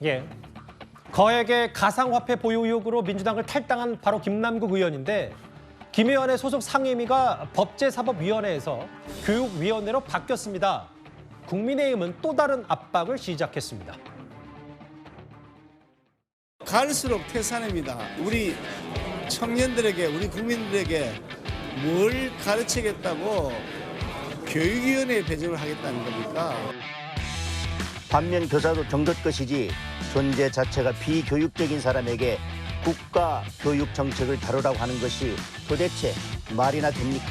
예. 거액의 가상화폐 보유 의혹으로 민주당을 탈당한 바로 김남국 의원인데 김 의원의 소속 상임위가 법제사법위원회에서 교육위원회로 바뀌었습니다. 국민의힘은 또 다른 압박을 시작했습니다. 갈수록 태산입니다. 우리 청년들에게, 우리 국민들에게 뭘 가르치겠다고 교육위원회에 배정을 하겠다는 겁니까? 반면 교사도 정도 것이지 존재 자체가 비교육적인 사람에게 국가 교육 정책을 다루라고 하는 것이 도대체 말이나 됩니까?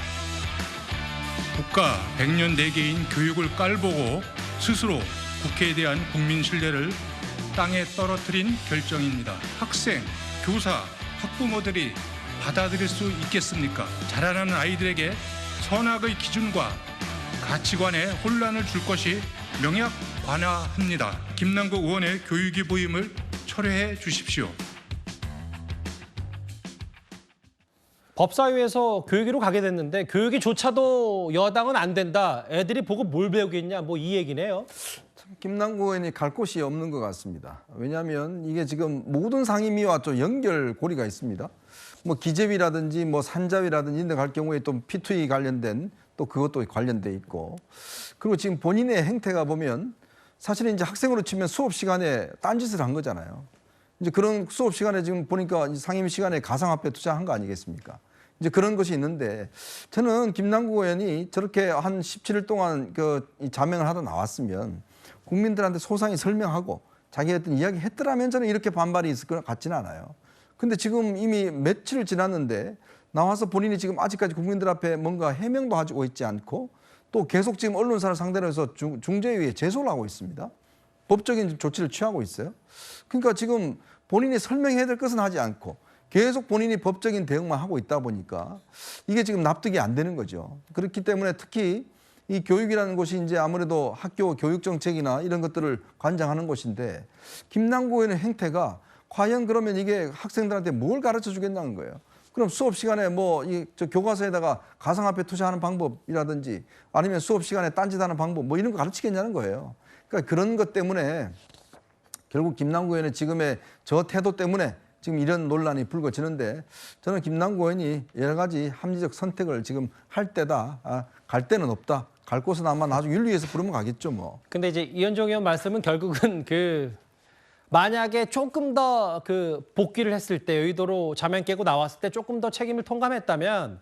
국가 100년 내계인 교육을 깔보고 스스로 국회에 대한 국민 신뢰를 땅에 떨어뜨린 결정입니다. 학생, 교사, 학부모들이 받아들일 수 있겠습니까? 자라나는 아이들에게 선악의 기준과 가치관에 혼란을 줄 것이 명약관화합니다. 김남국 의원의 교육위 부임을 철회해 주십시오. 법사위에서 교육위로 가게 됐는데 교육위조차도 여당은 안 된다. 애들이 보고 뭘 배우겠냐 뭐 이 얘기네요. 김남국 의원이 갈 곳이 없는 것 같습니다. 왜냐하면 이게 지금 모든 상임위와 좀 연결고리가 있습니다. 뭐 기재위라든지 뭐 산자위라든지 이런 데 갈 경우에 또 P2E 관련된 또 그것도 관련돼 있고, 그리고 지금 본인의 행태가 보면 사실은 이제 학생으로 치면 수업 시간에 딴짓을 한 거잖아요. 이제 그런 수업 시간에 지금 보니까 상임위 시간에 가상화폐 투자한 거 아니겠습니까? 이제 그런 것이 있는데, 저는 김남국 의원이 저렇게 한 17일 동안 이 자명을 하다 나왔으면 국민들한테 소상히 설명하고 자기 어떤 이야기 했더라면 저는 이렇게 반발이 있을 것 같지는 않아요. 근데 지금 이미 며칠 지났는데 나와서 본인이 지금 아직까지 국민들 앞에 뭔가 해명도 하고 있지 않고 또 계속 지금 언론사를 상대로 해서 중재위에 제소를 하고 있습니다. 법적인 조치를 취하고 있어요. 그러니까 지금 본인이 설명해야 될 것은 하지 않고 계속 본인이 법적인 대응만 하고 있다 보니까 이게 지금 납득이 안 되는 거죠. 그렇기 때문에 특히 이 교육이라는 곳이 이제 아무래도 학교 교육 정책이나 이런 것들을 관장하는 곳인데 김남국 의원의 행태가 과연 그러면 이게 학생들한테 뭘 가르쳐 주겠다는 거예요. 그럼 수업 시간에 뭐 저 교과서에다가 가상화폐 투자하는 방법이라든지 아니면 수업 시간에 딴짓하는 방법 뭐 이런 거 가르치겠냐는 거예요. 그러니까 그런 것 때문에 결국 김남국 의원의 지금의 저 태도 때문에 지금 이런 논란이 불거지는데, 저는 김남국 의원이 여러 가지 합리적 선택을 지금 할 때다. 갈 데는 없다. 갈 곳은 아마 나중에 윤리위에서 부르면 가겠죠 뭐. 근데 이제 이현종 의원 말씀은 결국은 만약에 조금 더 복귀를 했을 때 여의도로 자명 깨고 나왔을 때 조금 더 책임을 통감했다면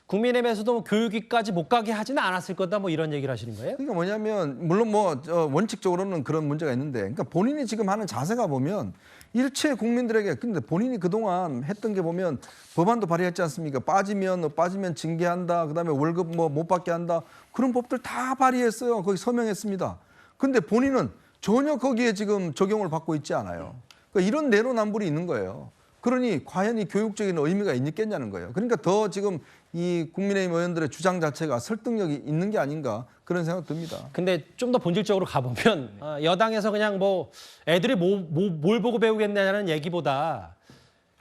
국민의힘에서도 교육위까지 못 가게 하지는 않았을 거다 뭐 이런 얘기를 하시는 거예요? 그러니까 뭐냐면 물론 뭐 원칙적으로는 그런 문제가 있는데, 그러니까 본인이 지금 하는 자세가 보면 일체 국민들에게, 근데 본인이 그동안 했던 게 보면 법안도 발의했지 않습니까? 빠지면 징계한다. 그다음에 월급 뭐 못 받게 한다. 그런 법들 다 발의했어요. 거기 서명했습니다. 근데 본인은 전혀 거기에 지금 적용을 받고 있지 않아요. 그러니까 이런 내로남불이 있는 거예요. 그러니 과연 이 교육적인 의미가 있겠냐는 거예요. 그러니까 더 지금 이 국민의힘 의원들의 주장 자체가 설득력이 있는 게 아닌가 그런 생각 듭니다. 근데 좀 더 본질적으로 가보면 여당에서 그냥 뭐 애들이 뭘 보고 배우겠냐는 얘기보다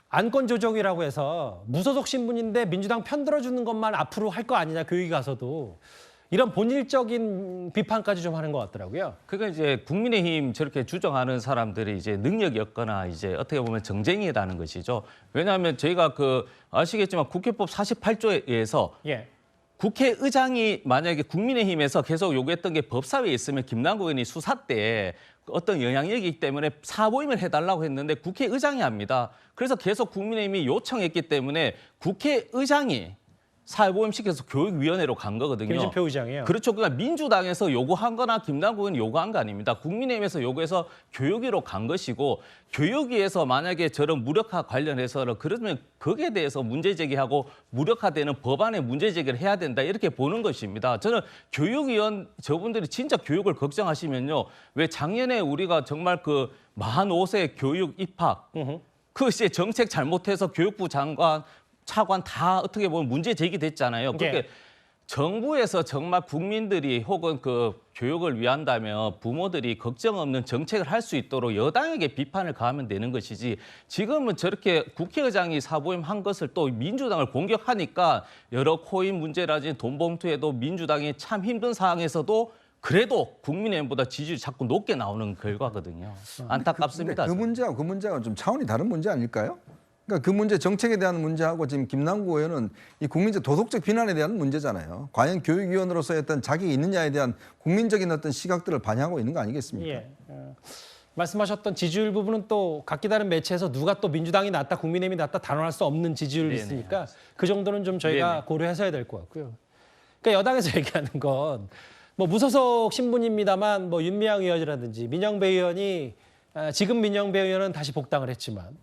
안건 조정이라고 해서 무소속 신분인데 민주당 편들어주는 것만 앞으로 할 거 아니냐, 교육에 가서도. 이런 본질적인 비판까지 좀 하는 것 같더라고요. 그러니까 이제 국민의힘 저렇게 주장하는 사람들이 이제 능력이 없거나 이제 어떻게 보면 정쟁이라는 것이죠. 왜냐하면 저희가 아시겠지만 국회법 48조에 의해서 국회의장이 만약에 국민의힘에서 계속 요구했던 게 법사위에 있으면 김남국 의원이 수사 때 어떤 영향력이 있기 때문에 사보임을 해달라고 했는데 국회의장이 합니다. 그래서 계속 국민의힘이 요청했기 때문에 국회의장이 사회보험시켜서 교육위원회로 간 거거든요. 김진표 의장이요. 그렇죠. 그러니까 민주당에서 요구한 거나 김남국 의원이 요구한 거 아닙니다. 국민의힘에서 요구해서 교육위로 간 것이고, 교육위에서 만약에 저런 무력화 관련해서는 그러면 거기에 대해서 문제제기하고 무력화되는 법안에 문제제기를 해야 된다, 이렇게 보는 것입니다. 저는 교육위원 저분들이 진짜 교육을 걱정하시면요. 왜 작년에 우리가 정말 만 5세 교육 입학 그 시에 정책 잘못해서 교육부 장관 차관 다 어떻게 보면 문제 제기됐잖아요. 그게 정부에서 정말 국민들이 혹은 교육을 위한다면 부모들이 걱정 없는 정책을 할 수 있도록 여당에게 비판을 가하면 되는 것이지, 지금은 저렇게 국회의장이 사보임한 것을 또 민주당을 공격하니까 여러 코인 문제라든지 돈 봉투에도 민주당이 참 힘든 상황에서도 그래도 국민의힘보다 지지율이 자꾸 높게 나오는 결과거든요. 안타깝습니다. 근데 그 문제가 좀 차원이 다른 문제 아닐까요? 그러니까 그 문제 정책에 대한 문제하고 지금 김남국 의원은 이 국민적 도덕적 비난에 대한 문제잖아요. 과연 교육위원으로서의 어떤 자격이 있느냐에 대한 국민적인 어떤 시각들을 반영하고 있는 거 아니겠습니까? 예. 말씀하셨던 지지율 부분은 또 각기 다른 매체에서 누가 또 민주당이 낫다, 국민의힘이 낫다 단언할 수 없는 지지율이 네네. 있으니까 그 정도는 좀 저희가 네네. 고려해서야 될 것 같고요. 그러니까 여당에서 얘기하는 건 뭐 무소속 신분입니다만 뭐 윤미향 의원이라든지 민영배 의원이 지금 민영배 의원은 다시 복당을 했지만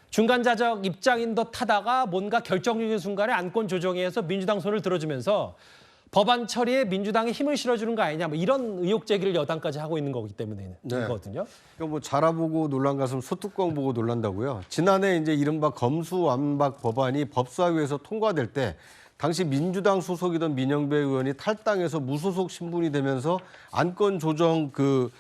중간자적 입장인 듯 하다가 뭔가 결정적인 순간에 안건 조정위에서 민주당 손을 들어주면서 법안 처리에 민주당이 힘을 실어주는 거 아니냐 뭐 이런 의혹 제기를 여당까지 하고 있는 거기 때문에 거거든요. 그러니까 뭐 자라보고 놀란 가슴 소뚜껑 보고 놀란다고요. 지난해 이제 이른바 검수완박 법안이 법사위에서 통과될 때 당시 민주당 소속이던 민영배 의원이 탈당해서 무소속 신분이 되면서 안건 조정 그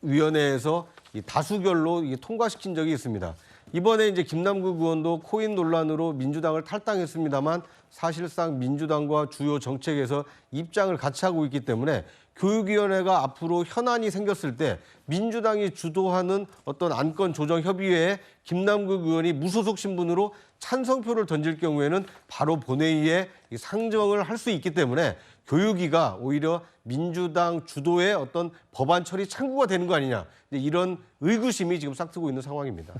위원회에서 이 다수결로 이게 통과시킨 적이 있습니다. 이번에 이제 김남국 의원도 코인 논란으로 민주당을 탈당했습니다만 사실상 민주당과 주요 정책에서 입장을 같이 하고 있기 때문에 교육위원회가 앞으로 현안이 생겼을 때 민주당이 주도하는 어떤 안건 조정 협의회에 김남국 의원이 무소속 신분으로 찬성표를 던질 경우에는 바로 본회의에 상정을 할 수 있기 때문에 교육위가 오히려 민주당 주도의 어떤 법안 처리 창구가 되는 거 아니냐 이런 의구심이 지금 싹트고 있는 상황입니다.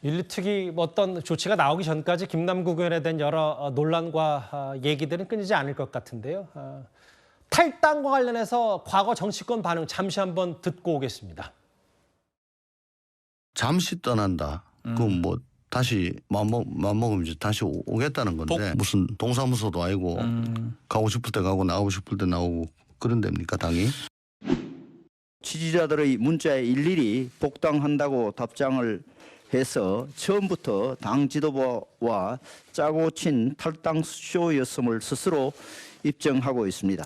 윤리특위 뭐 어떤 조치가 나오기 전까지 김남국 의원에 대한 여러 논란과 얘기들은 끊이지 않을 것 같은데요. 탈당과 관련해서 과거 정치권 반응 잠시 한번 듣고 오겠습니다. 잠시 떠난다. 그럼 뭐 다시 마음먹으면 이제 다시 오겠다는 건데 무슨 동사무소도 아니고 가고 싶을 때 가고 나가고 싶을 때 나오고 그런 데입니까 당이? 지지자들의 문자에 일일이 복당한다고 답장을 해서 처음부터 당 지도부와 짜고 친 탈당 쇼였음을 스스로 입증하고 있습니다.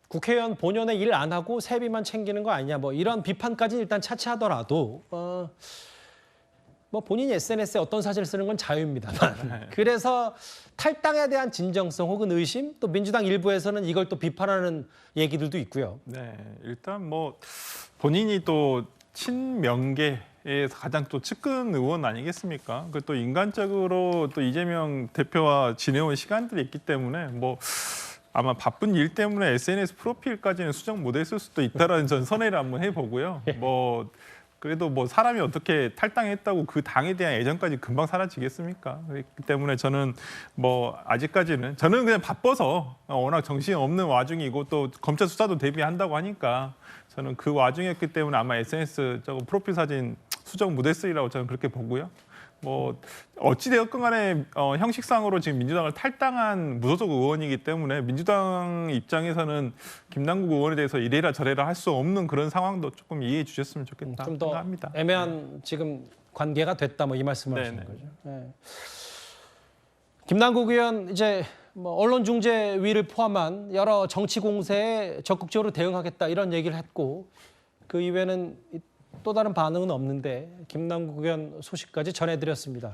국회의원 본연의 일 안 하고 세비만 챙기는 거 아니냐 뭐 이런 비판까지 일단 차치하더라도 뭐 본인이 SNS에 어떤 사진을 쓰는 건 자유입니다만 그래서 탈당에 대한 진정성 혹은 의심 또 민주당 일부에서는 이걸 또 비판하는 얘기들도 있고요. 네, 일단 뭐 본인이 또 친명계에서 가장 또 측근 의원 아니겠습니까? 그 또 인간적으로 또 이재명 대표와 지내온 시간들이 있기 때문에 뭐 아마 바쁜 일 때문에 SNS 프로필까지는 수정 못했을 수도 있다라는 전 선회를 한번 해보고요. 뭐 그래도 뭐 사람이 어떻게 탈당했다고 그 당에 대한 애정까지 금방 사라지겠습니까? 그렇기 때문에 저는 뭐 아직까지는 저는 그냥 바빠서 워낙 정신 없는 와중이고 또 검찰 수사도 대비한다고 하니까 저는 그 와중이었기 때문에 아마 SNS 저거 프로필 사진 수정 못했으리라고 저는 그렇게 보고요. 뭐 어찌되었건 간에 형식상으로 지금 민주당을 탈당한 무소속 의원이기 때문에 민주당 입장에서는 김남국 의원에 대해서 이래라 저래라 할 수 없는 그런 상황도 조금 이해해 주셨으면 좋겠다 좀 더 생각합니다. 애매한 지금 관계가 됐다 뭐 이 말씀을 하시는 네네. 거죠. 네. 김남국 의원 이제 뭐 언론중재위를 포함한 여러 정치 공세에 적극적으로 대응하겠다 이런 얘기를 했고 그 이외에는 또 다른 반응은 없는데 김남국 의원 소식까지 전해드렸습니다.